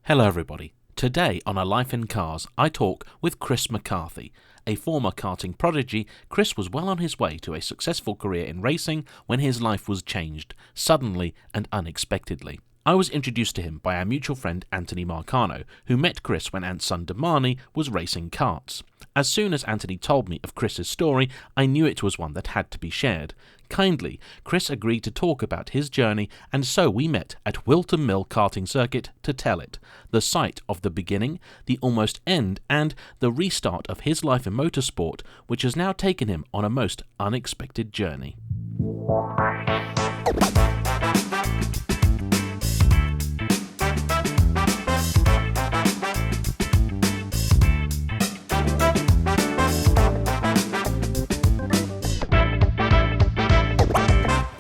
Hello everybody. Today on A Life in Cars, I talk with Chris McCarthy. A former karting prodigy, Chris was well on his way to a successful career in racing when his life was changed, suddenly and unexpectedly. I was introduced to him by our mutual friend Antony Marcano, who met Chris when Ant's son Damani was racing karts. As soon as Antony told me of Chris's story, I knew it was one that had to be shared. Kindly, Chris agreed to talk about his journey, and so we met at Whilton Mill karting circuit to tell it, the site of the beginning, the almost end, and the restart of his life in motorsport, which has now taken him on a most unexpected journey.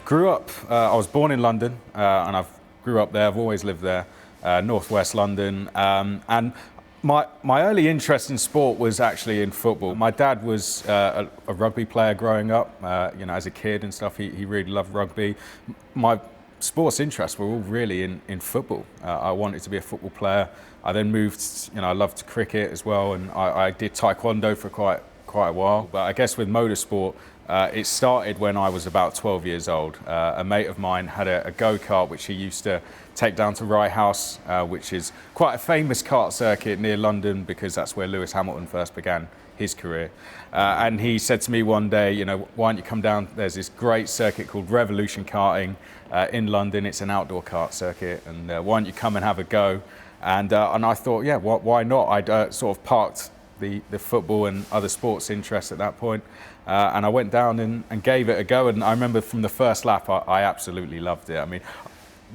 Grew up, I was born in London and I grew up there, I've always lived there, northwest London, and my early interest in sport was actually in football. My dad was a rugby player growing up, as a kid and stuff, he really loved rugby. My sports interests were all really in football. I wanted to be a football player. I then moved, I loved cricket as well, and I did taekwondo for quite a while. But I guess with motorsport, it started when I was about 12 years old. A mate of mine had a go-kart which he used to take down to Rye House, which is quite a famous kart circuit near London because that's where Lewis Hamilton first began his career. And he said to me one day, why don't you come down, there's this great circuit called Revolution Karting in London, it's an outdoor kart circuit, and why don't you come and have a go? And I thought, yeah, why not? I'd sort of parked the football and other sports interests at that point. And I went down and gave it a go, and I remember from the first lap I absolutely loved it. I mean,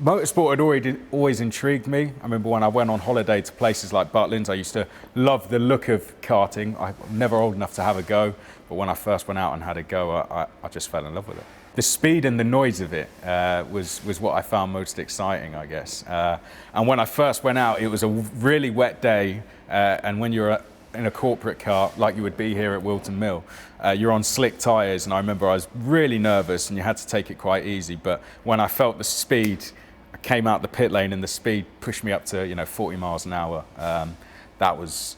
motorsport had always intrigued me. I remember when I went on holiday to places like Butlins, I used to love the look of karting. I'm never old enough to have a go, but when I first went out and had a go, I just fell in love with it. The speed and the noise of it was what I found most exciting, I guess. And when I first went out, it was a really wet day, and when you're in a corporate car, like you would be here at Whilton Mill, you're on slick tyres, and I remember I was really nervous and you had to take it quite easy, but when I felt the speed, I came out the pit lane and the speed pushed me up to 40 miles an hour. I was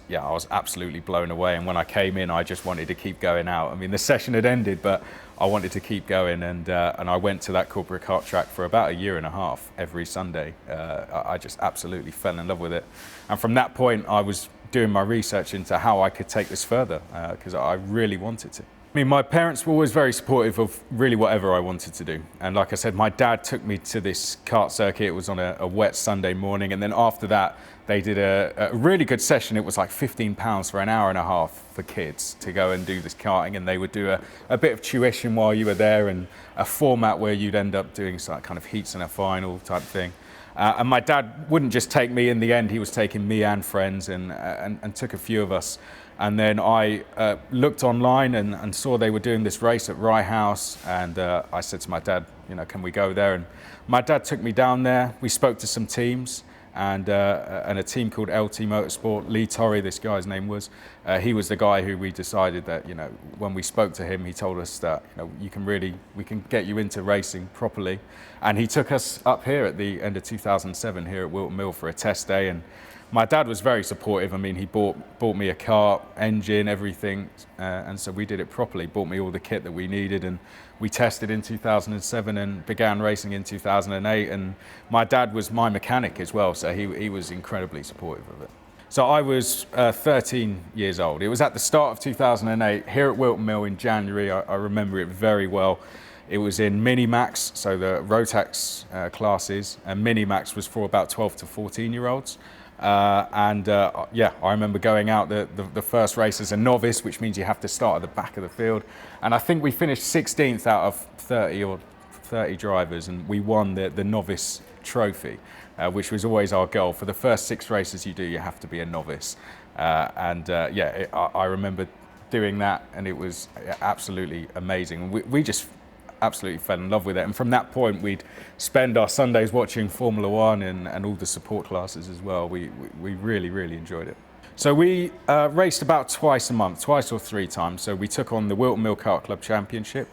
absolutely blown away, and when I came in I just wanted to keep going out. I mean, the session had ended, but I wanted to keep going, and I went to that corporate kart track for about a year and a half every Sunday. I just absolutely fell in love with it, and from that point I was doing my research into how I could take this further, because I really wanted to. I mean, my parents were always very supportive of really whatever I wanted to do. And like I said, my dad took me to this kart circuit. It was on a wet Sunday morning. And then after that, they did a really good session. It was like £15 for an hour and a half for kids to go and do this karting. And they would do a bit of tuition while you were there, and a format where you'd end up doing some kind of heats and a final type thing. And my dad wouldn't just take me. In the end, he was taking me and friends, and took a few of us. And then I looked online and saw they were doing this race at Rye House, and I said to my dad, can we go there? And my dad took me down there. We spoke to some teams, and a team called LT Motorsport. Lee Torrey, this guy's name was. He was the guy who we decided that, when we spoke to him, he told us that, we can get you into racing properly. And he took us up here at the end of 2007 here at Whilton Mill for a test day. And my dad was very supportive. I mean, he bought me a kart, engine, everything, and so we did it properly. Bought me all the kit that we needed, and we tested in 2007 and began racing in 2008. And my dad was my mechanic as well, so he was incredibly supportive of it. So I was 13 years old. It was at the start of 2008 here at Whilton Mill in January. I remember it very well. It was in Mini-Max, so the Rotax classes, and Mini-Max was for about 12 to 14-year-olds. I remember going out the first race as a novice, which means you have to start at the back of the field. And I think we finished 16th out of 30 drivers, and we won the novice trophy, which was always our goal. For the first 6 races you do, you have to be a novice. I remember doing that, and it was absolutely amazing. We just absolutely fell in love with it, and from that point we'd spend our Sundays watching Formula One and all the support classes as well. We really enjoyed it. So we raced about twice a month, twice or three times. So we took on the Whilton Mill Kart Club Championship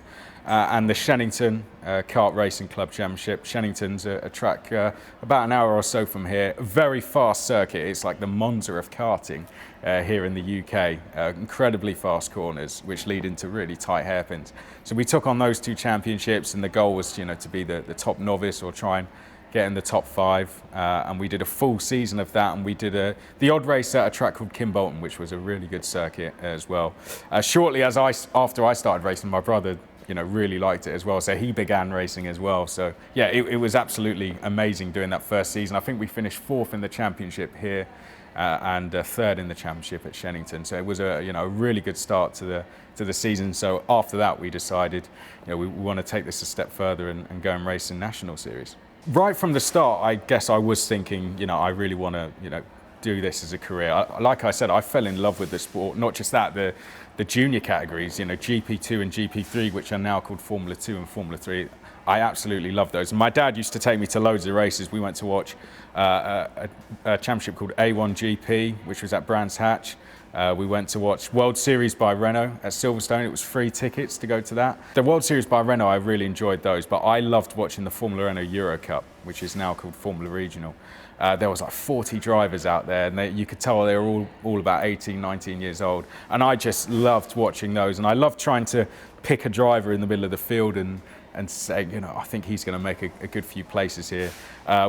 and the Shennington Kart Racing Club Championship. Shennington's a track about an hour or so from here. A very fast circuit. It's like the Monza of karting here in the UK. Incredibly fast corners, which lead into really tight hairpins. So we took on those two championships, and the goal was, to be the top novice or try and get in the top 5, and we did a full season of that, and we did the odd race at a track called Bolton, which was a really good circuit as well. Shortly after I started racing, my brother really liked it as well, so he began racing as well. So yeah, it was absolutely amazing doing that first season. I think we finished 4th in the championship here and 3rd in the championship at Shennington. So it was a really good start to the season. So after that, we decided we want to take this a step further and go and race in national series. Right from the start, I guess I was thinking, I really want to, do this as a career. Like I said, I fell in love with the sport. Not just that, the junior categories, GP2 and GP3, which are now called Formula 2 and Formula 3. I absolutely love those. And my dad used to take me to loads of races. We went to watch a championship called A1GP, which was at Brands Hatch. We went to watch World Series by Renault at Silverstone. It was free tickets to go to that. The World Series by Renault, I really enjoyed those, but I loved watching the Formula Renault Euro Cup, which is now called Formula Regional. There was like 40 drivers out there, and you could tell they were all about 18, 19 years old. And I just loved watching those, and I loved trying to pick a driver in the middle of the field and say, I think he's going to make a good few places here.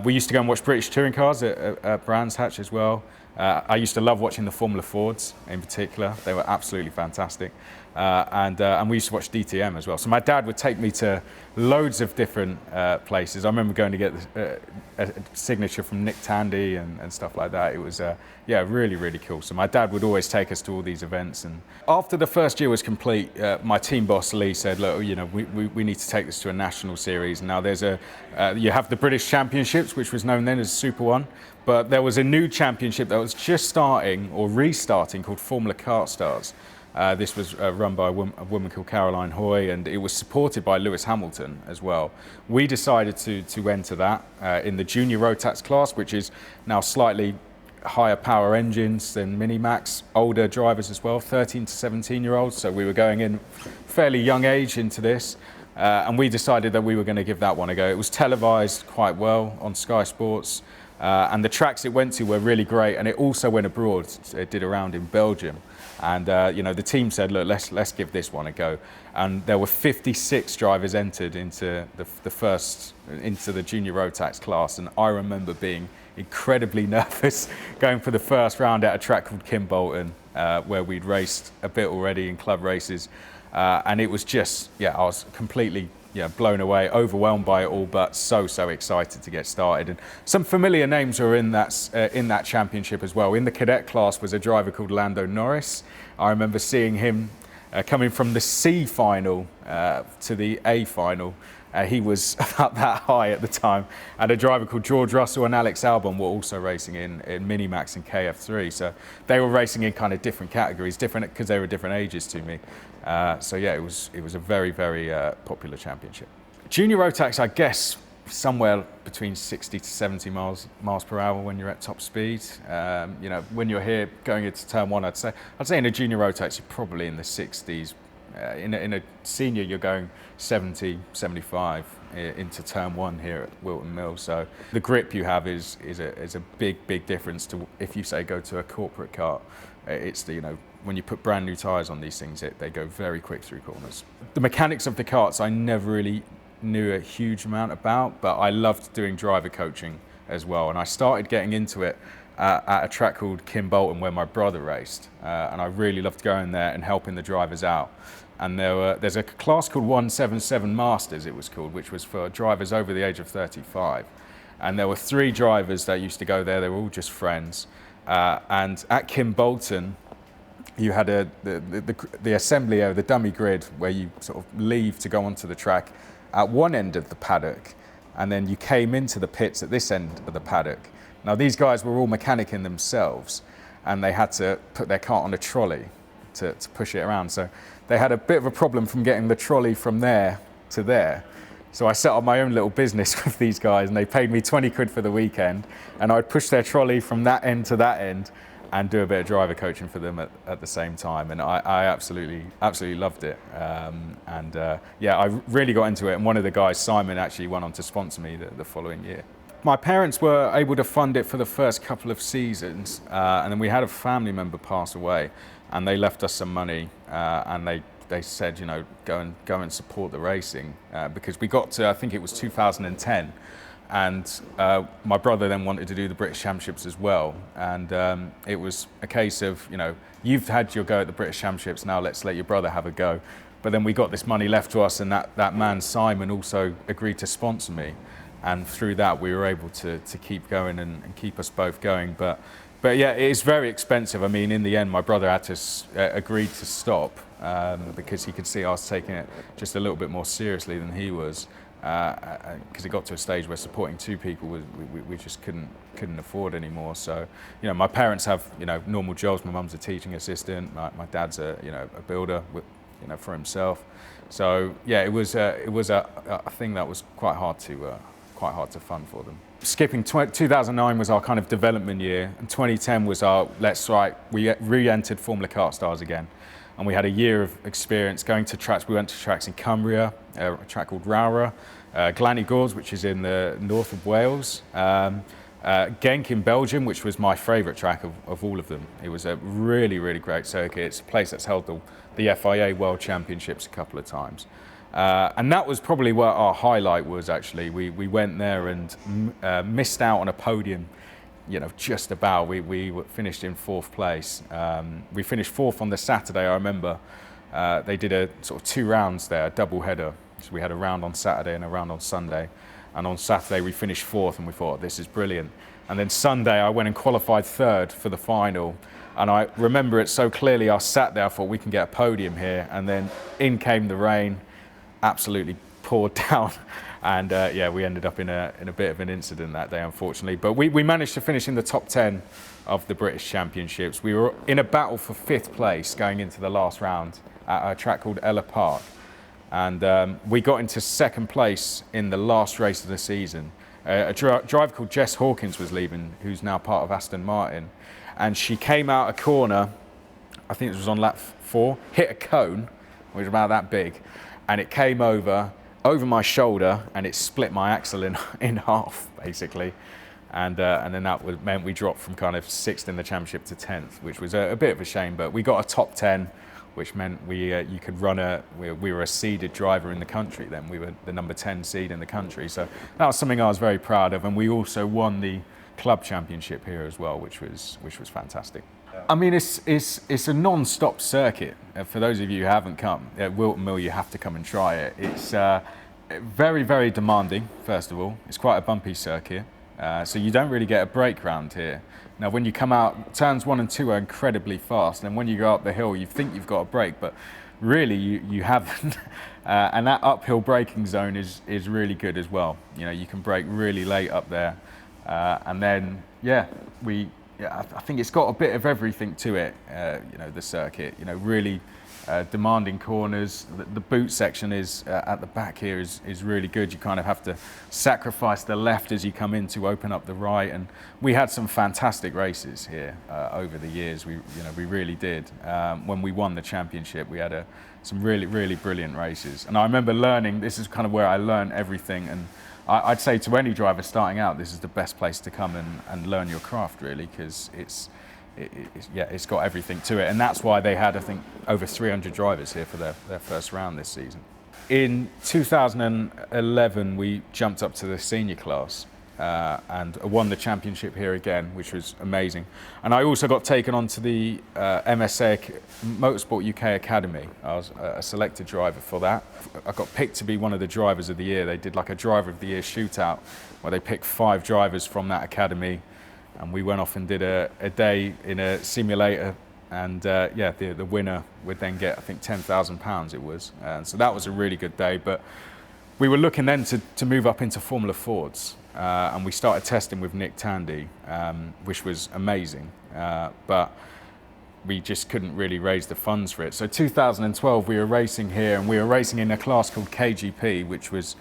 We used to go and watch British touring cars at Brands Hatch as well. I used to love watching the Formula Fords in particular. They were absolutely fantastic. And we used to watch DTM as well. So my dad would take me to loads of different places. I remember going to get a signature from Nick Tandy and stuff like that. It was, really, really cool. So my dad would always take us to all these events. And after the first year was complete, my team boss, Lee, said, look, we need to take this to a national series. Now there's you have the British Championships, which was known then as Super One. But there was a new championship that was just starting or restarting called Formula Kart Stars. This was run by a woman called Caroline Hoy, and it was supported by Lewis Hamilton as well. We decided to enter that in the junior Rotax class, which is now slightly higher power engines than Minimax, older drivers as well, 13 to 17-year-olds. So we were going in fairly young age into this, and we decided that we were going to give that one a go. It was televised quite well on Sky Sports. And the tracks it went to were really great, and it also went abroad. It did a round in Belgium, and the team said, "Look, let's give this one a go." And there were 56 drivers entered into the junior Rotax class, and I remember being incredibly nervous going for the first round at a track called Bolton, where we'd raced a bit already in club races, and it was just, I was completely blown away, overwhelmed by it all, but so excited to get started. And some familiar names were in that championship as well. In the cadet class was a driver called Lando Norris. I remember seeing him coming from the C final to the A final. He was about that high at the time. And a driver called George Russell and Alex Albon were also racing in Minimax and KF3. So they were racing in kind of different categories, different because they were different ages to me. It was a very, very popular championship. Junior Rotax, I guess, somewhere between 60 to 70 miles per hour when you're at top speed. When you're here going into turn one, I'd say in a junior Rotax you're probably in the 60s. In a senior, you're going 70, 75 into turn one here at Whilton Mill. So the grip you have is a big difference to if you say go to a corporate kart. It's when you put brand new tyres on these things, they go very quick through corners. The mechanics of the karts I never really knew a huge amount about, but I loved doing driver coaching as well. And I started getting into it at a track called Bolton where my brother raced, and I really loved going there and helping the drivers out. And there's a class called 177 Masters, it was called, which was for drivers over the age of 35. And there were 3 drivers that used to go there. They were all just friends. And at Bolton, you had the assembly area, the dummy grid, where you sort of leave to go onto the track at one end of the paddock, and then you came into the pits at this end of the paddock. Now these guys were all mechanicking themselves, and they had to put their cart on a trolley to push it around. So they had a bit of a problem from getting the trolley from there to there. So I set up my own little business with these guys, and they paid me 20 quid for the weekend, and I'd push their trolley from that end to that end, and do a bit of driver coaching for them at the same time. And I absolutely loved it. Yeah, I really got into it. And one of the guys, Simon, actually went on to sponsor me the following year. My parents were able to fund it for the first couple of seasons, and then we had a family member pass away, and they left us some money, and they said, you know, go and support the racing, because we got to, I think it was 2010, and my brother then wanted to do the British Championships as well, and it was a case of, you know, you've had your go at the British Championships, now let's let your brother have a go. But then we got this money left to us, and that man Simon also agreed to sponsor me. And through that, we were able to keep going and keep us both going. But yeah, it is very expensive. I mean, in the end, my brother had to agree to stop because he could see I was taking it just a little bit more seriously than he was. Because it got to a stage where supporting two people, we just couldn't afford anymore. So, you know, my parents have, you know, normal jobs. My mum's a teaching assistant. My dad's a builder, you know, for himself. So yeah, it was a thing that was quite hard to fund for them. Skipping 2009 was our kind of development year, and 2010 was our we re-entered Formula Kart Stars again, and we had a year of experience going to tracks. We went to tracks in Cumbria, a track called Rowra, Glannygores, which is in the north of Wales, Genk in Belgium, which was my favourite track of all of them. It was a really great circuit. It's a place that's held the FIA World Championships a couple of times. And that was probably where our highlight was, actually. We went there and missed out on a podium, you know, just about. We finished in 4th place. We finished 4th on the Saturday, I remember. They did a sort of 2 rounds there, a double header. So we had a round on Saturday and a round on Sunday. And on Saturday we finished 4th, and we thought, this is brilliant. And then Sunday I went and qualified 3rd for the final. And I remember it so clearly. I sat there, I thought, we can get a podium here. And then in came the rain. Absolutely poured down, and yeah, we ended up in a bit of an incident that day, unfortunately. But we managed to finish in the top 10 of the British Championships. We were in a battle for 5th place going into the last round at a track called Ella Park, and we got into 2nd place in the last race of the season. A driver called Jess Hawkins was leaving, who's now part of Aston Martin, and she came out a corner, I think it was on lap 4, hit a cone, which was about that big, and it came over my shoulder, and it split my axle in half, basically. And then that meant we dropped from kind of 6th in the championship to 10th, which was a bit of a shame. But we got a top 10, which meant you could run we were a seeded driver in the country then. We were the number 10 seed in the country. So that was something I was very proud of. And we also won the club championship here as well, which was fantastic. I mean, it's a non-stop circuit. For those of you who haven't come, at Whilton Mill, you have to come and try it. It's very demanding, first of all. It's quite a bumpy circuit, so you don't really get a break round here. Now, when you come out, turns 1 and 2 are incredibly fast, and when you go up the hill, you think you've got a break, but really you haven't. And that uphill braking zone is really good as well. You know, you can brake really late up there, and then yeah, I think it's got a bit of everything to it, you know, the circuit, you know, really demanding corners. The boot section is at the back here is really good. You kind of have to sacrifice the left as you come in to open up the right. And we had some fantastic races here over the years. We really did. When we won the championship, we had some really brilliant races. And I remember learning, this is kind of where I learned everything. And I'd say to any driver starting out, this is the best place to come and learn your craft, really, because it's got everything to it. And that's why they had, I think, over 300 drivers here for their first round this season. In 2011, we jumped up to the senior class and won the championship here again, which was amazing. And I also got taken on to the MSA Motorsport UK Academy. I was a selected driver for that. I got picked to be one of the drivers of the year. They did like a driver of the year shootout where they picked 5 drivers from that academy, and we went off and did a day in a simulator, and yeah, the winner would then get, I think, £10,000 it was. And so that was a really good day. But we were looking then to move up into Formula Fords. And we started testing with Nick Tandy, which was amazing, but we just couldn't really raise the funds for it. So 2012 we were racing here, and we were racing in a class called KGP, which was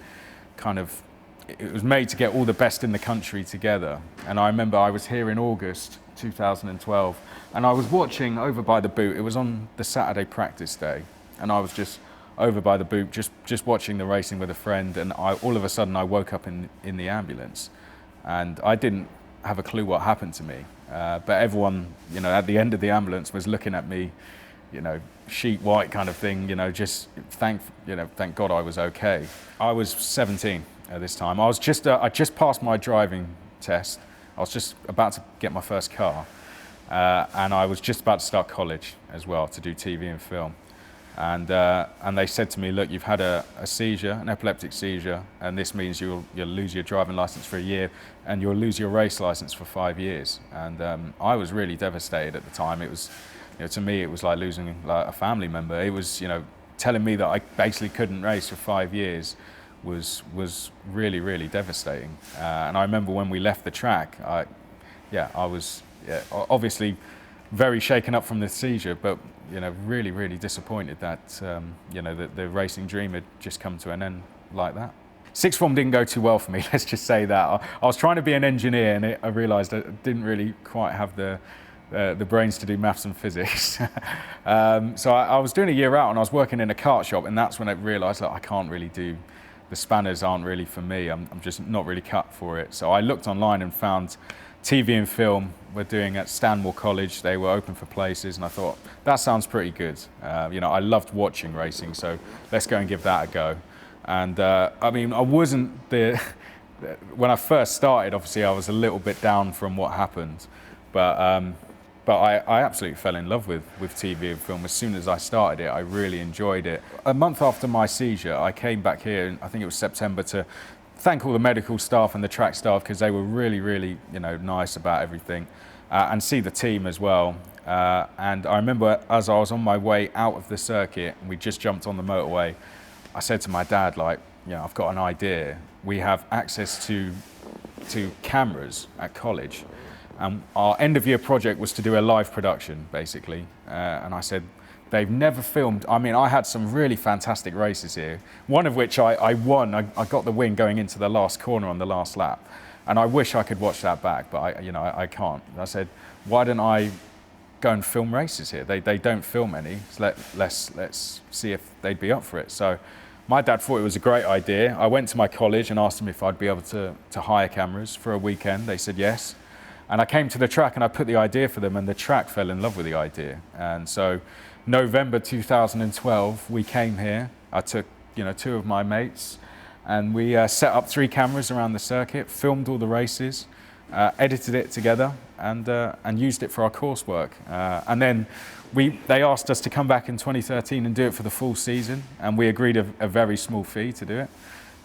kind of it was made to get all the best in the country together. And I remember I was here in August 2012, and I was watching over by the boot. It was on the Saturday practice day, and I was just over by the boot, just watching the racing with a friend, and all of a sudden I woke up in the ambulance, and I didn't have a clue what happened to me. But everyone, at the end of the ambulance was looking at me, sheet white kind of thing, just thank God I was okay. I was 17 at this time. I just passed my driving test. I was just about to get my first car, and I was just about to start college as well to do TV and film. And they said to me, look, you've had a seizure, an epileptic seizure, and this means you'll lose your driving license for a year, and you'll lose your race license for 5 years. And I was really devastated at the time. It was, to me, it was like losing a family member. It was, telling me that I basically couldn't race for 5 years was really, really devastating. And I remember when we left the track, I was obviously very shaken up from the seizure, but really, really disappointed that the racing dream had just come to an end like that. Sixth form didn't go too well for me. Let's just say that. I was trying to be an engineer, and I realised I didn't really quite have the brains to do maths and physics. So I was doing a year out, and I was working in a kart shop, and that's when I realised that I can't really do. The spanners aren't really for me. I'm just not really cut for it. So I looked online and found TV and film were doing at Stanmore College. They were open for places, and I thought, that sounds pretty good. I loved watching racing, so let's go and give that a go. And I wasn't when I first started, obviously I was a little bit down from what happened, but I absolutely fell in love with TV and film. As soon as I started it, I really enjoyed it. A month after my seizure, I came back here, and I think it was September, to thank all the medical staff and the track staff, because they were really, really, nice about everything, and see the team as well. And I remember as I was on my way out of the circuit, and we just jumped on the motorway, I said to my dad, I've got an idea. We have access to cameras at college. Our end of year project was to do a live production, basically. And I said, they've never filmed. I had some really fantastic races here. One of which I won. I got the win going into the last corner on the last lap. And I wish I could watch that back, but I can't. I said, why don't I go and film races here? They don't film any. So let's see if they'd be up for it. So my dad thought it was a great idea. I went to my college and asked them if I'd be able to hire cameras for a weekend. They said yes. And I came to the track and I put the idea for them, and the track fell in love with the idea. And so November 2012, we came here. I took, two of my mates, and we set up 3 cameras around the circuit, filmed all the races, edited it together, and used it for our coursework. And then they asked us to come back in 2013 and do it for the full season, and we agreed a very small fee to do it.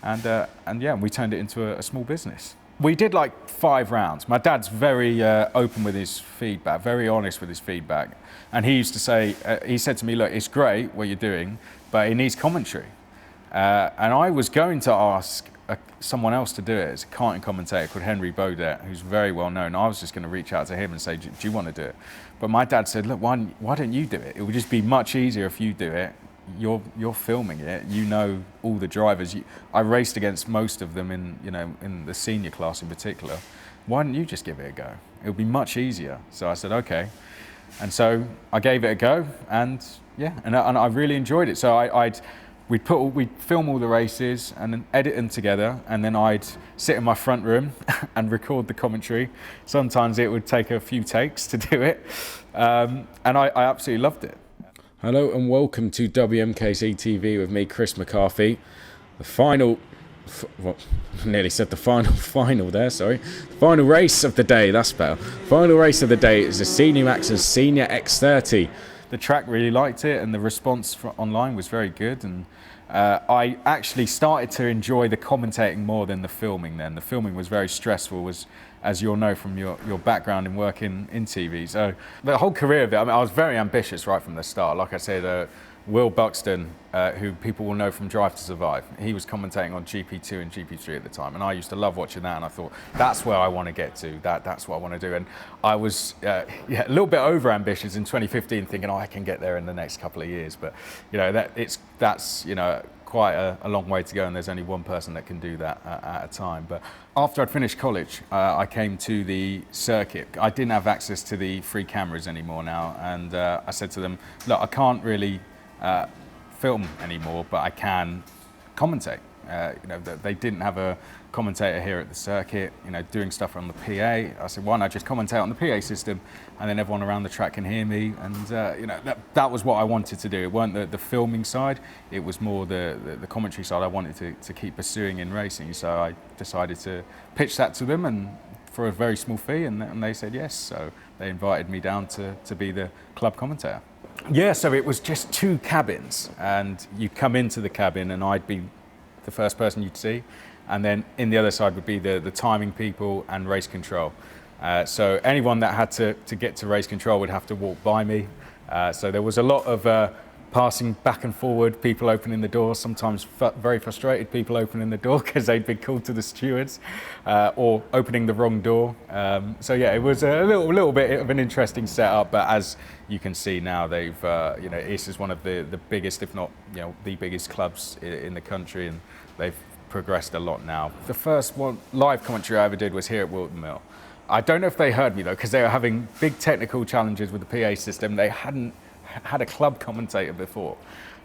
And we turned it into a small business. We did 5 rounds. My dad's very open with his feedback, very honest with his feedback. And he used to say, he said to me, look, it's great what you're doing, but it needs commentary. And I was going to ask someone else to do it. It's a karting commentator called Henry Baudet, who's very well known. I was just going to reach out to him and say, do you want to do it? But my dad said, look, why don't you do it? It would just be much easier if you do it. You're filming it. You know all the drivers. I raced against most of them in the senior class in particular. Why don't you just give it a go? It would be much easier. So I said okay, and so I gave it a go, and I really enjoyed it. So we'd film all the races and then edit them together, and then I'd sit in my front room and record the commentary. Sometimes it would take a few takes to do it, and I absolutely loved it. Hello and welcome to WMKC TV with me, Chris McCarthy. The final, nearly said the final there, sorry. The final race of the day, that's better. Final race of the day is the Senior Max and Senior X30. The track really liked it, and the response online was very good. And I actually started to enjoy the commentating more than the filming then. The filming was very stressful, as you'll know from your background in working in TV. So the whole career of it, I was very ambitious right from the start. Like I said, Will Buxton, who people will know from Drive to Survive, he was commentating on GP2 and GP3 at the time, and I used to love watching that, and I thought, that's where I want to get to, that's what I want to do. And I was a little bit over ambitious in 2015, thinking, I can get there in the next couple of years, but that's quite a long way to go, and there's only one person that can do that at a time. But after I'd finished college, I came to the circuit. I didn't have access to the free cameras anymore now, and I said to them, look, I can't really film anymore, but I can commentate. They didn't have a commentator here at the circuit, doing stuff on the PA. I said, why not just commentate on the PA system, and then everyone around the track can hear me. And that was what I wanted to do. It weren't the filming side, it was more the commentary side I wanted to keep pursuing in racing. So I decided to pitch that to them, and for a very small fee, and they said yes. So they invited me down to be the club commentator. Yeah, so it was just 2 cabins, and you come into the cabin and I'd be the first person you'd see, and then in the other side would be the timing people and race control. So anyone that had to get to race control would have to walk by me. So there was a lot of passing back and forward, people opening the door, sometimes very frustrated people opening the door because they'd been called to the stewards, or opening the wrong door. So yeah, it was a little bit of an interesting setup, but as you can see now, they've this is one of the biggest, if not the biggest clubs in the country, and they've progressed a lot now. The first live commentary I ever did was here at Whilton Mill. I don't know if they heard me though, because they were having big technical challenges with the PA system. They hadn't had a club commentator before.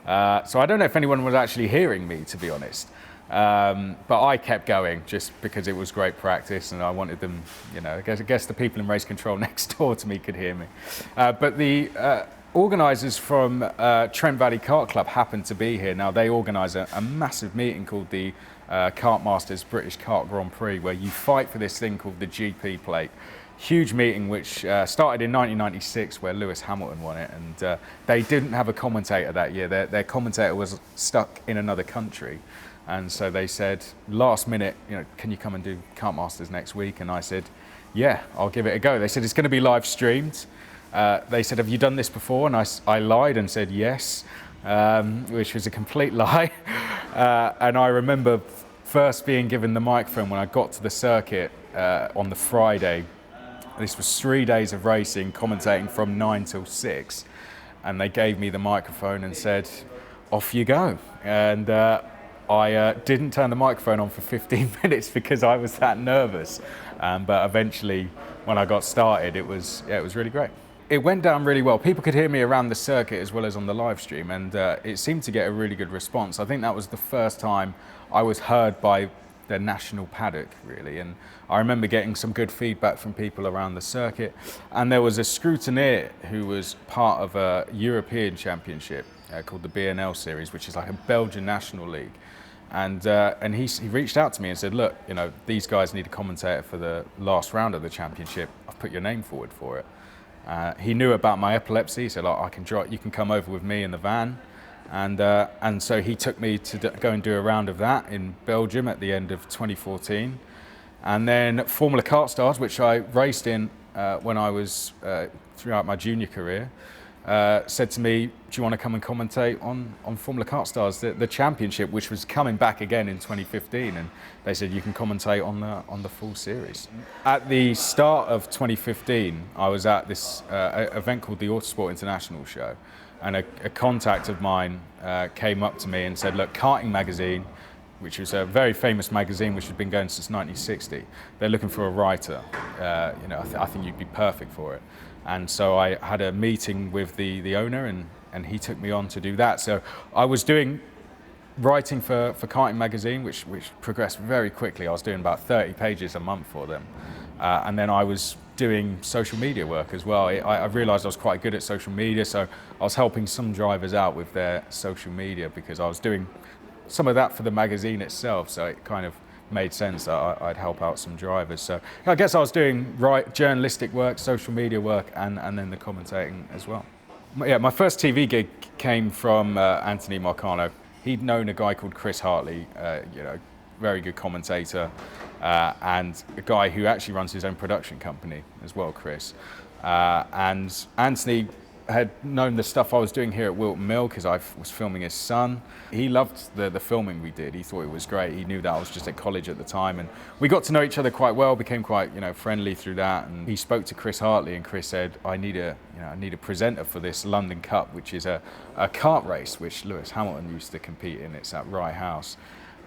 So I don't know if anyone was actually hearing me, to be honest. But I kept going just because it was great practice, and I wanted them, I guess the people in race control next door to me could hear me. But the organisers from Trent Valley Kart Club happened to be here. Now they organise a massive meeting called the Kart Masters British Kart Grand Prix, where you fight for this thing called the GP plate. Huge meeting which started in 1996, where Lewis Hamilton won it, and they didn't have a commentator that year. Their commentator was stuck in another country, and so they said last minute, can you come and do Kart Masters next week? And I said, yeah, I'll give it a go. They said it's going to be live streamed. They said, have you done this before? And I lied and said yes, which was a complete lie. And I remember first being given the microphone when I got to the circuit on the Friday. This was 3 days of racing, commentating from 9 till 6. And they gave me the microphone and said, off you go. And I didn't turn the microphone on for 15 minutes because I was that nervous. But eventually, when I got started, it was really great. It went down really well. People could hear me around the circuit as well as on the live stream, and it seemed to get a really good response. I think that was the first time I was heard by the national paddock, really, and I remember getting some good feedback from people around the circuit. And there was a scrutineer who was part of a European championship called the BNL series, which is like a Belgian national league. And he reached out to me and said, look, these guys need a commentator for the last round of the championship. I've put your name forward for it. He knew about my epilepsy, so you can come over with me in the van. And so he took me to go and do a round of that in Belgium at the end of 2014. And then Formula Kart Stars, which I raced in when I was throughout my junior career, said to me, do you want to come and commentate on Formula Kart Stars, the championship, which was coming back again in 2015, and they said you can commentate on the full series. At the start of 2015, I was at this event called the Autosport International Show, and a contact of mine came up to me and said, look, Karting magazine, which was a very famous magazine which had been going since 1960, they're looking for a writer. I think you'd be perfect for it. And so I had a meeting with the owner, and he took me on to do that. So I was doing writing for Karting magazine, which progressed very quickly. I was doing about 30 pages a month for them. And then I was doing social media work as well. I realized I was quite good at social media, so I was helping some drivers out with their social media because I was doing some of that for the magazine itself. So it kind of made sense that I'd help out some drivers. So I guess I was doing journalistic work, social media work, and then the commentating as well. Yeah, my first TV gig came from Antony Marcano. He'd known a guy called Chris Hartley, very good commentator, and a guy who actually runs his own production company as well, Chris. And Antony had known the stuff I was doing here at Whilton Mill because I was filming his son. He loved the filming we did. He thought it was great. He knew that I was just at college at the time, and we got to know each other quite well, became quite friendly through that. And he spoke to Chris Hartley, and Chris said, I need a presenter for this London Cup, which is a kart race which Lewis Hamilton used to compete in. It's at Rye House.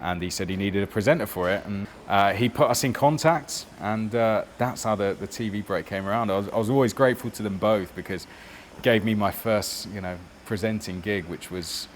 And he said he needed a presenter for it, and he put us in contact, and that's how the TV break came around. I was always grateful to them both because it gave me my first, presenting gig, which was,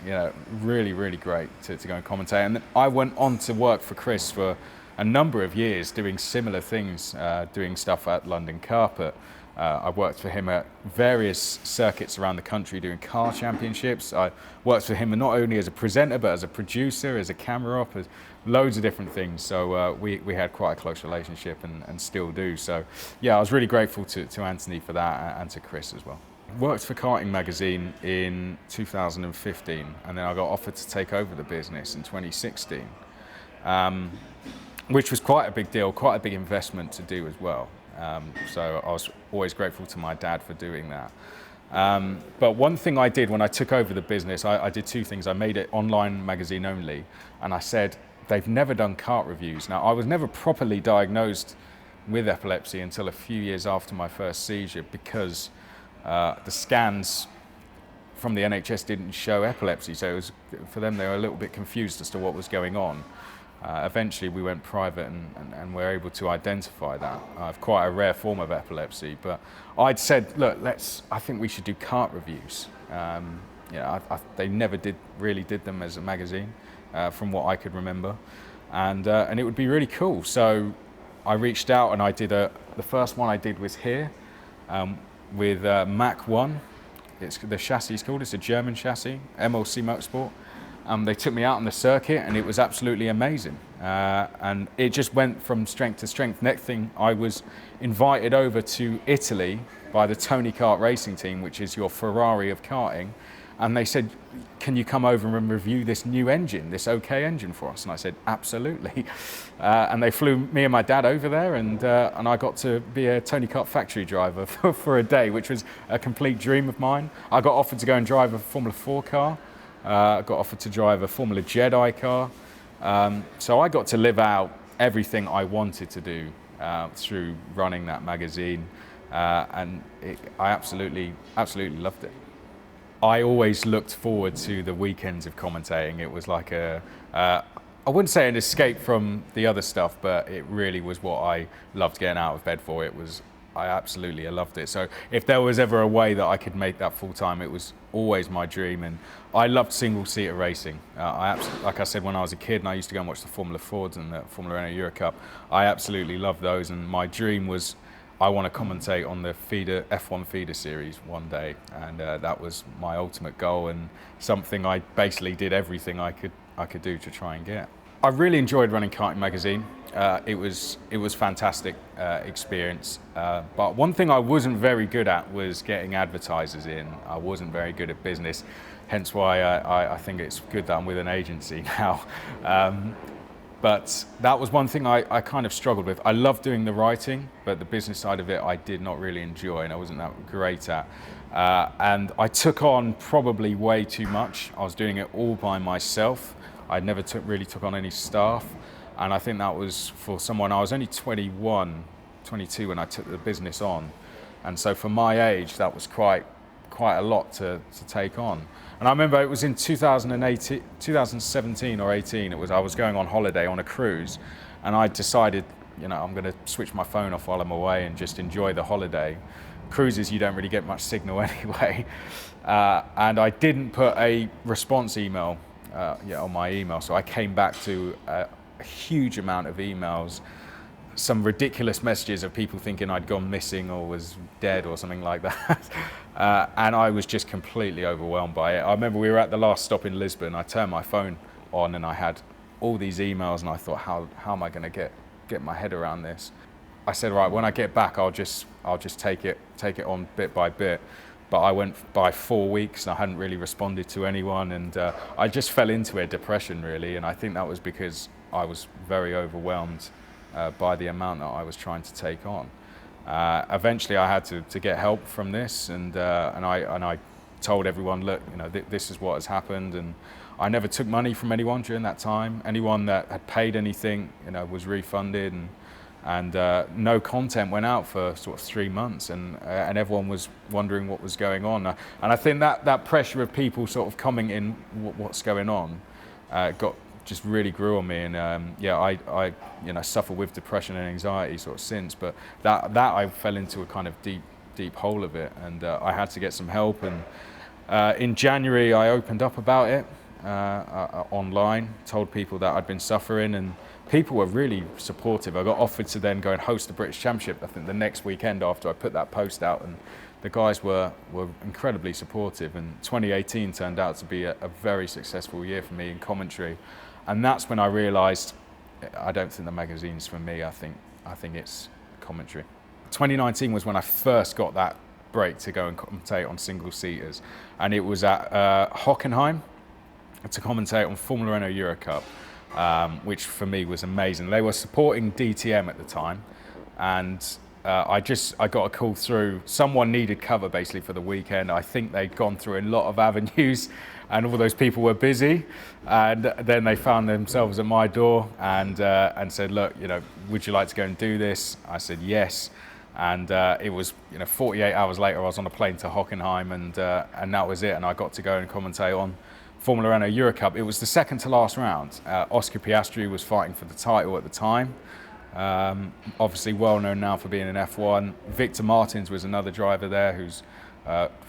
really, really great to go and commentate. And I went on to work for Chris for a number of years doing similar things, doing stuff at London Cup. I worked for him at various circuits around the country doing car championships. I worked for him not only as a presenter, but as a producer, as a camera op, as loads of different things. So we had quite a close relationship and still do. So yeah, I was really grateful to Antony for that and to Chris as well. Worked for Karting magazine in 2015, and then I got offered to take over the business in 2016, which was quite a big deal, quite a big investment to do as well. So I was always grateful to my dad for doing that. But one thing I did when I took over the business, I did two things. I made it online magazine only, and I said, they've never done kart reviews. Now, I was never properly diagnosed with epilepsy until a few years after my first seizure because the scans from the NHS didn't show epilepsy. So it was, for them, they were a little bit confused as to what was going on. Eventually we went private and were able to identify that. I have quite a rare form of epilepsy, but I'd said, look, I think we should do kart reviews. They never really did them as a magazine, from what I could remember, and it would be really cool. So I reached out and I did the first one I did was here with Mach 1. The chassis is called, it's a German chassis, MLC Motorsport. They took me out on the circuit and it was absolutely amazing. And it just went from strength to strength. Next thing, I was invited over to Italy by the Tony Kart racing team, which is your Ferrari of karting. And they said, can you come over and review this new engine, this OK engine for us? And I said, absolutely. And they flew me and my dad over there, and I got to be a Tony Kart factory driver for a day, which was a complete dream of mine. I got offered to go and drive a Formula 4 car. I got offered to drive a Formula Jedi car. So I got to live out everything I wanted to do through running that magazine. And I absolutely loved it. I always looked forward to the weekends of commentating. It was like I wouldn't say an escape from the other stuff, but it really was what I loved getting out of bed for. I absolutely loved it. So if there was ever a way that I could make that full time, it was always my dream. And I loved single-seater racing. Like I said, when I was a kid and I used to go and watch the Formula Fords and the Formula Renault Euro Cup, I absolutely loved those. And my dream was I want to commentate on the F1 feeder series one day. And that was my ultimate goal and something I basically did everything I could do to try and get. I really enjoyed running Karting magazine. It was fantastic experience. But one thing I wasn't very good at was getting advertisers in. I wasn't very good at business, hence why I think it's good that I'm with an agency now. But that was one thing I kind of struggled with. I loved doing the writing, but the business side of it I did not really enjoy and I wasn't that great at. And I took on probably way too much. I was doing it all by myself. I never really took on any staff. And I think that was for someone, I was only 21, 22 when I took the business on. And so for my age, that was quite a lot to take on. And I remember it was in 2017 or 18, I was going on holiday on a cruise, and I decided, I'm going to switch my phone off while I'm away and just enjoy the holiday. Cruises, you don't really get much signal anyway. And I didn't put a response email on my email, so I came back to a huge amount of emails, some ridiculous messages of people thinking I'd gone missing or was dead or something like that. And I was just completely overwhelmed by it. I remember we were at the last stop in Lisbon. I turned my phone on and I had all these emails and I thought, how am I going to get my head around this? I said, right, when I get back, I'll just take it on bit by bit. But I went by 4 weeks and I hadn't really responded to anyone, and I just fell into a depression really. And I think that was because I was very overwhelmed by the amount that I was trying to take on. Eventually, I had to get help from this, and I told everyone, look, this is what has happened, and I never took money from anyone during that time. Anyone that had paid anything, was refunded, and no content went out for sort of 3 months, and everyone was wondering what was going on. And I think that pressure of people sort of coming in, what's going on, just really grew on me, and I suffer with depression and anxiety sort of since, but that I fell into a kind of deep hole of it, and I had to get some help. And in January I opened up about it online, told people that I'd been suffering, and people were really supportive. I got offered to then go and host the British Championship, I think the next weekend after I put that post out, and the guys were incredibly supportive, and 2018 turned out to be a very successful year for me in commentary. And that's when I realised I don't think the magazine's for me. I think it's commentary. 2019 was when I first got that break to go and commentate on single-seaters, and it was at Hockenheim to commentate on Formula Renault Euro Cup, which for me was amazing. They were supporting DTM at the time, and I got a call through. Someone needed cover basically for the weekend. I think they'd gone through a lot of avenues, and all those people were busy. And then they found themselves at my door and said, look, would you like to go and do this? I said yes. And it was 48 hours later, I was on a plane to Hockenheim, and that was it. And I got to go and commentate on Formula Renault Euro Cup. It was the second to last round. Oscar Piastri was fighting for the title at the time. Obviously well known now for being in F1. Victor Martins was another driver there who's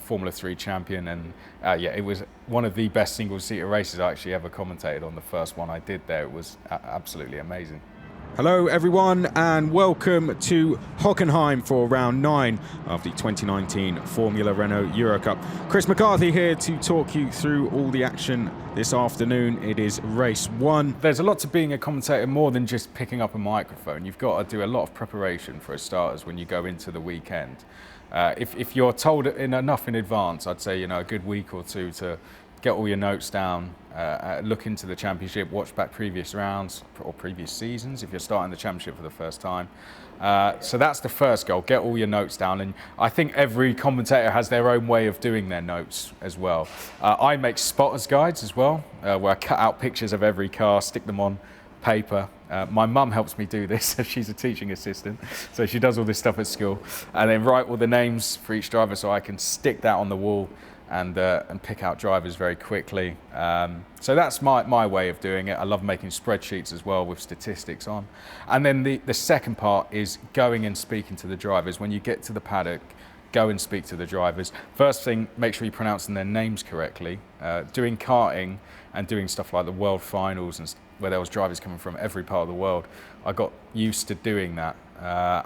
Formula 3 champion, and it was one of the best single-seater races I actually ever commentated on. The first one I did there, it was absolutely amazing. Hello everyone, and welcome to Hockenheim for round 9 of the 2019 Formula Renault Euro Cup. Chris McCarthy here to talk you through all the action this afternoon. It is race 1. There's a lot to being a commentator, more than just picking up a microphone. You've got to do a lot of preparation for starters when you go into the weekend. If you're told enough in advance, I'd say a good week or two to get all your notes down, look into the championship, watch back previous rounds or previous seasons if you're starting the championship for the first time. So that's the first goal, get all your notes down. And I think every commentator has their own way of doing their notes as well. I make spotter's guides as well, where I cut out pictures of every car, stick them on paper. My mum helps me do this. She's a teaching assistant, so she does all this stuff at school, and then write all the names for each driver so I can stick that on the wall and pick out drivers very quickly. So that's my way of doing it. I love making spreadsheets as well with statistics on. And then the second part is going and speaking to the drivers. When you get to the paddock, go and speak to the drivers. First thing, make sure you're pronouncing their names correctly. Doing karting and doing stuff like the World Finals, and where there was drivers coming from every part of the world, I got used to doing that.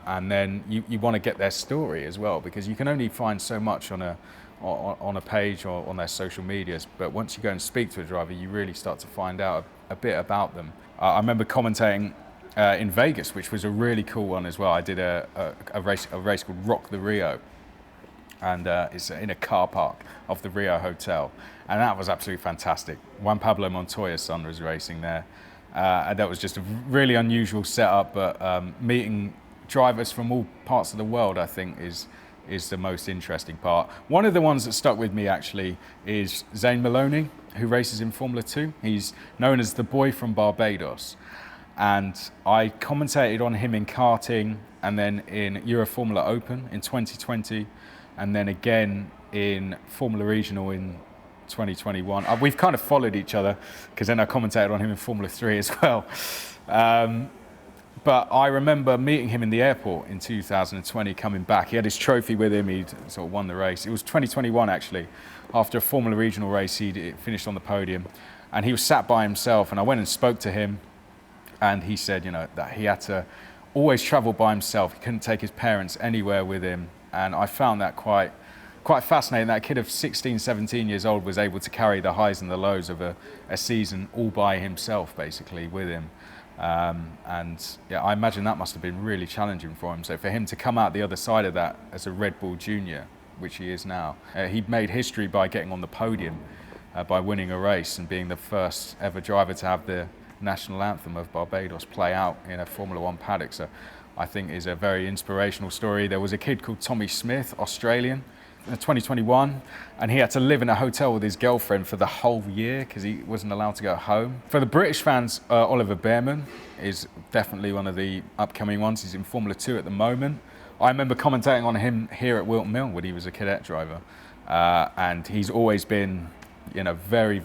And then you want to get their story as well, because you can only find so much on a page or on their social medias, but once you go and speak to a driver, you really start to find out a bit about them. I remember commentating in Vegas, which was a really cool one as well. I did a race called Rock the Rio, and it's in a car park of the Rio Hotel, and that was absolutely fantastic. Juan Pablo Montoya's son was racing there, and that was just a really unusual setup, but meeting drivers from all parts of the world, I think, is the most interesting part. One of the ones that stuck with me actually is Zane Maloney, who races in Formula 2. He's known as the boy from Barbados, and I commentated on him in karting, and then in Euro Formula Open in 2020, and then again in Formula Regional in 2021. We've kind of followed each other, because then I commentated on him in Formula 3 as well. But I remember meeting him in the airport in 2020, coming back. He had his trophy with him, he'd sort of won the race. It was 2021 actually. After a Formula Regional race, he finished on the podium, and he was sat by himself, and I went and spoke to him, and he said, that he had to always travel by himself. He couldn't take his parents anywhere with him, and I found that quite fascinating. That kid of 16, 17 years old was able to carry the highs and the lows of a season all by himself, basically, with him. And yeah, I imagine that must have been really challenging for him. So for him to come out the other side of that as a Red Bull Junior, which he is now, he made history by getting on the podium, by winning a race and being the first ever driver to have the national anthem of Barbados play out in a Formula 1 paddock. So I think is a very inspirational story. There was a kid called Tommy Smith, Australian, in 2021, and he had to live in a hotel with his girlfriend for the whole year because he wasn't allowed to go home. For the British fans, Oliver Bearman is definitely one of the upcoming ones. He's in Formula 2 at the moment. I remember commentating on him here at Whilton Mill when he was a cadet driver, and he's always been, you know, very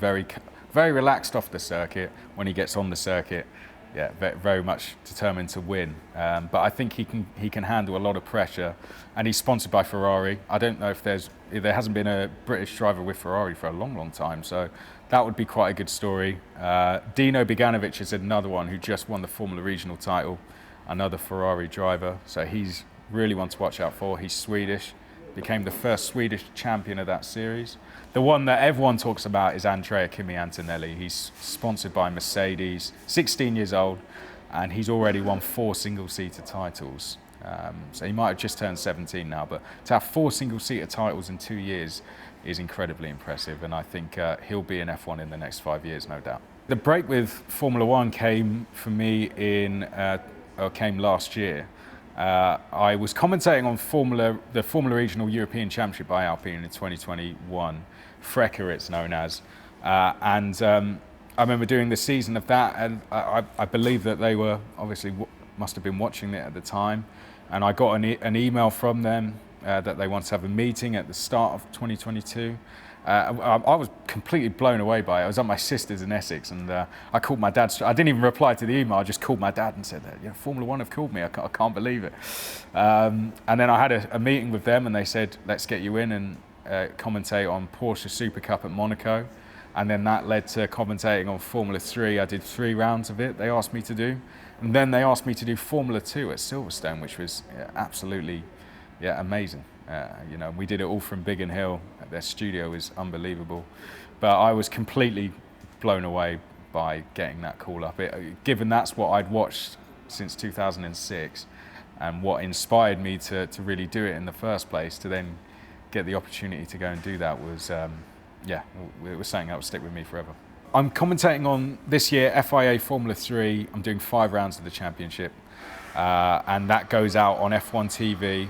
relaxed off the circuit. When he gets on the circuit, yeah, very much determined to win. But I think he can handle a lot of pressure, and he's sponsored by Ferrari. I don't know if there hasn't been a British driver with Ferrari for a long time, so that would be quite a good story. Dino Beganovic is another one who just won the Formula Regional title, another Ferrari driver, so he's really one to watch out for. He's Swedish, became the first Swedish champion of that series. The one that everyone talks about is Andrea Kimi Antonelli. He's sponsored by Mercedes, 16 years old, and he's already won 4 single-seater titles. So he might have just turned 17 now, but to have 4 single-seater titles in 2 years is incredibly impressive, and I think he'll be in F1 in the next 5 years, no doubt. The break with Formula One came for me came last year. I was commentating on the Formula Regional European Championship by Alpine in 2021, Frecker it's known as, and I remember doing the season of that, and I believe that they were obviously must have been watching it at the time, and I got an email from them that they wanted to have a meeting at the start of 2022. I was completely blown away by it. I was at my sister's in Essex, and I called my dad. I didn't even reply to the email. I just called my dad and said, "Yeah, Formula One have called me. I can't believe it." And then I had a meeting with them, and they said, "Let's get you in and commentate on Porsche Super Cup at Monaco." And then that led to commentating on Formula 3. I did 3 rounds of it. They asked me to do, and then they asked me to do Formula 2 at Silverstone, which was absolutely amazing. You know, we did it all from Biggin Hill. Their studio is unbelievable. But I was completely blown away by getting that call up. Given that's what I'd watched since 2006, and what inspired me to really do it in the first place, to then get the opportunity to go and do that was, it was something that would stick with me forever. I'm commentating on this year FIA Formula 3. I'm doing 5 rounds of the championship, and that goes out on F1 TV,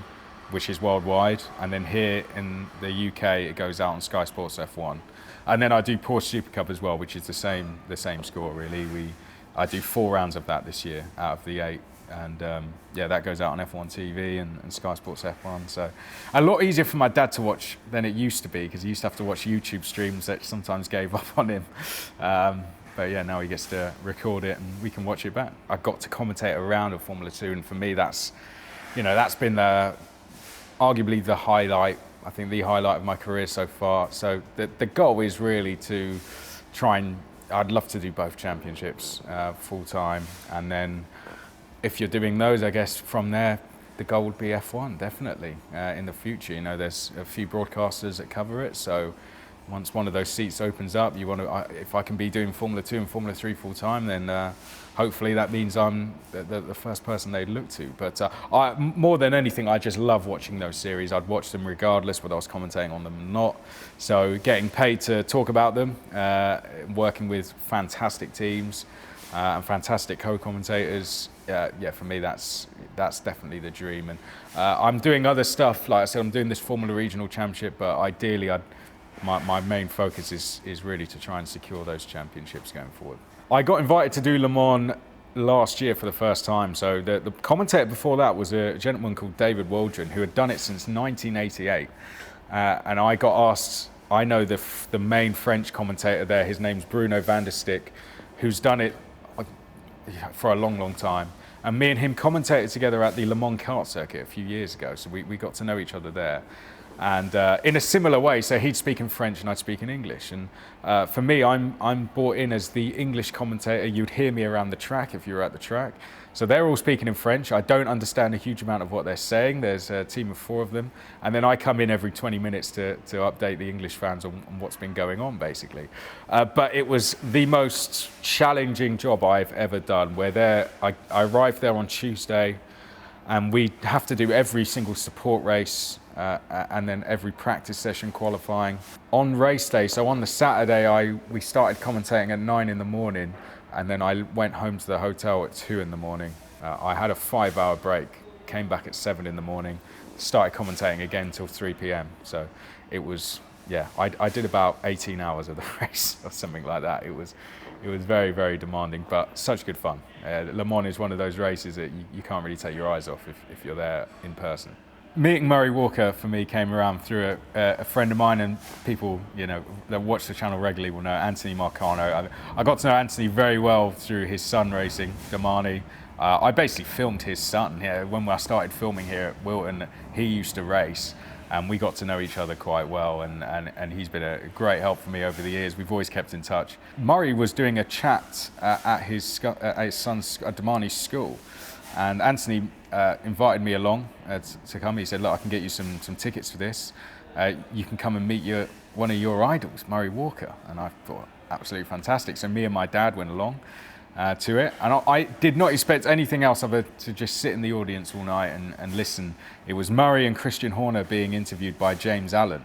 which is worldwide, and then here in the UK it goes out on Sky Sports F1, and then I do Porsche Super Cup as well, which is the same score really. I do 4 rounds of that this year out of the 8, and that goes out on F1 TV and Sky Sports F1. So a lot easier for my dad to watch than it used to be, because he used to have to watch YouTube streams that sometimes gave up on him. But yeah, now he gets to record it and we can watch it back. I got to commentate a round of Formula 2, and for me that's been arguably the highlight, I think the highlight of my career so far. So the goal is really to try and, I'd love to do both championships full time, and then if you're doing those, I guess from there, the goal would be F1, definitely, in the future. You know, there's a few broadcasters that cover it, so once one of those seats opens up, if I can be doing Formula 2 and Formula 3 full time, then hopefully that means I'm the first person they'd look to. But more than anything, I just love watching those series. I'd watch them regardless whether I was commentating on them or not. So getting paid to talk about them, working with fantastic teams and fantastic co-commentators, for me that's definitely the dream. And I'm doing other stuff, like I said, I'm doing this Formula Regional Championship, but ideally my main focus is really to try and secure those championships going forward. I got invited to do Le Mans last year for the first time. So the commentator before that was a gentleman called David Waldron, who had done it since 1988. And I got asked, I know the main French commentator there, his name's Bruno van der Stick, who's done it for a long time. And me and him commentated together at the Le Mans Kart circuit a few years ago. So we got to know each other there. And in a similar way, so he'd speak in French and I'd speak in English. And for me, I'm brought in as the English commentator. You'd hear me around the track if you were at the track. So they're all speaking in French. I don't understand a huge amount of what they're saying. There's a team of 4 of them. And then I come in every 20 minutes to update the English fans on what's been going on, basically. But it was the most challenging job I've ever done, where I arrived there on Tuesday, and we have to do every single support race, and then every practice session qualifying. On race day, so on the Saturday, we started commentating at 9 in the morning, and then I went home to the hotel at 2 in the morning. I had a 5-hour break, came back at 7 in the morning, started commentating again till 3 p.m. So it was, yeah, I did about 18 hours of the race or something like that. It was very, very demanding, but such good fun. Le Mans is one of those races that you can't really take your eyes off if you're there in person. Meeting Murray Walker for me came around through a friend of mine, and people that watch the channel regularly will know Antony Marcano. I got to know Antony very well through his son racing, Damani. I basically filmed his son here. When I started filming here at Whilton, he used to race, and we got to know each other quite well, and he's been a great help for me over the years. We've always kept in touch. Murray was doing a chat at his son's Damani's school, and Antony invited me along to come. He said, look, I can get you some tickets for this. You can come and meet one of your idols, Murray Walker. And I thought, absolutely fantastic. So me and my dad went along to it. And I did not expect anything else other to just sit in the audience all night and listen. It was Murray and Christian Horner being interviewed by James Allen.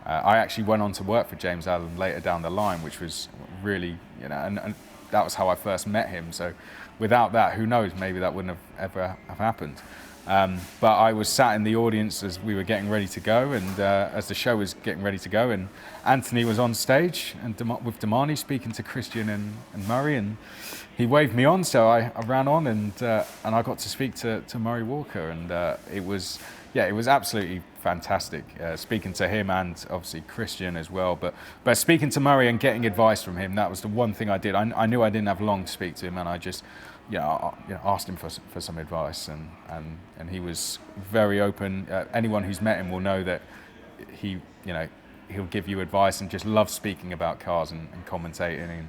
I actually went on to work for James Allen later down the line, which was really, and that was how I first met him. So without that, who knows, maybe that wouldn't have ever have happened. But I was sat in the audience as we were getting ready to go, and as the show was getting ready to go, and Antony was on stage and with Damani speaking to Christian and Murray, and he waved me on, so I ran on, and I got to speak to Murray Walker, and it was absolutely fantastic speaking to him, and obviously Christian as well. But speaking to Murray and getting advice from him, that was the one thing I did. I knew I didn't have long to speak to him, and I just asked him for some advice, and he was very open. Anyone who's met him will know that he'll give you advice and just loves speaking about cars and commentating. And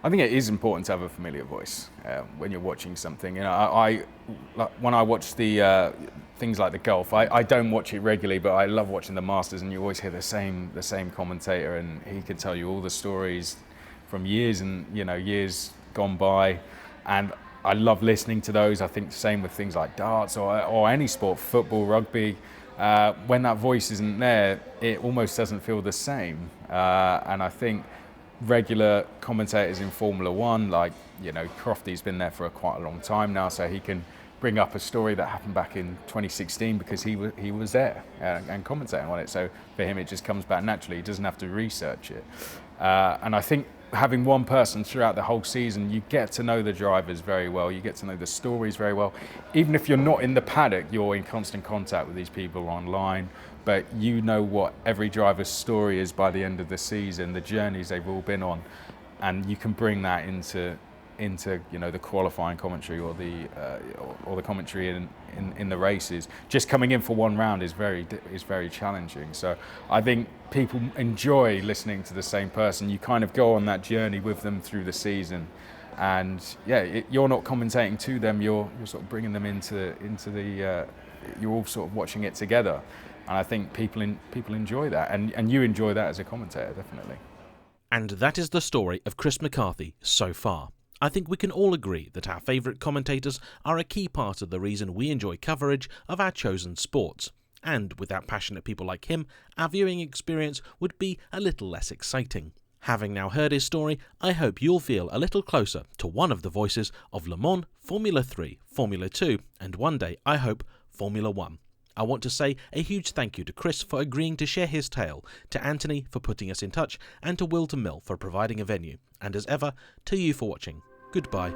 I think it is important to have a familiar voice when you're watching something. When I watch the things like the golf, I don't watch it regularly, but I love watching the Masters, and you always hear the same commentator, and he can tell you all the stories from years and years gone by, and I love listening to those. I think the same with things like darts or any sport, football, rugby. When that voice isn't there, it almost doesn't feel the same. And I think regular commentators in Formula One, like Crofty's been there for quite a long time now, so he can bring up a story that happened back in 2016 because he was there and commentating on it. So for him, it just comes back naturally. He doesn't have to research it. And I think having one person throughout the whole season, you get to know the drivers very well, you get to know the stories very well. Even if you're not in the paddock, you're in constant contact with these people online, but you know what every driver's story is by the end of the season, the journeys they've all been on, and you can bring that into the qualifying commentary or the commentary in the races. Just coming in for one round is very challenging. So I think people enjoy listening to the same person. You kind of go on that journey with them through the season, and you're not commentating to them. You're sort of bringing them into the. You're all sort of watching it together, and I think people enjoy that, and you enjoy that as a commentator, definitely. And that is the story of Chris McCarthy so far. I think we can all agree that our favourite commentators are a key part of the reason we enjoy coverage of our chosen sports. And without passionate people like him, our viewing experience would be a little less exciting. Having now heard his story, I hope you'll feel a little closer to one of the voices of Le Mans, Formula 3, Formula 2, and one day, I hope, Formula 1. I want to say a huge thank you to Chris for agreeing to share his tale, to Antony for putting us in touch, and to Whilton Mill for providing a venue. And as ever, to you for watching. Goodbye.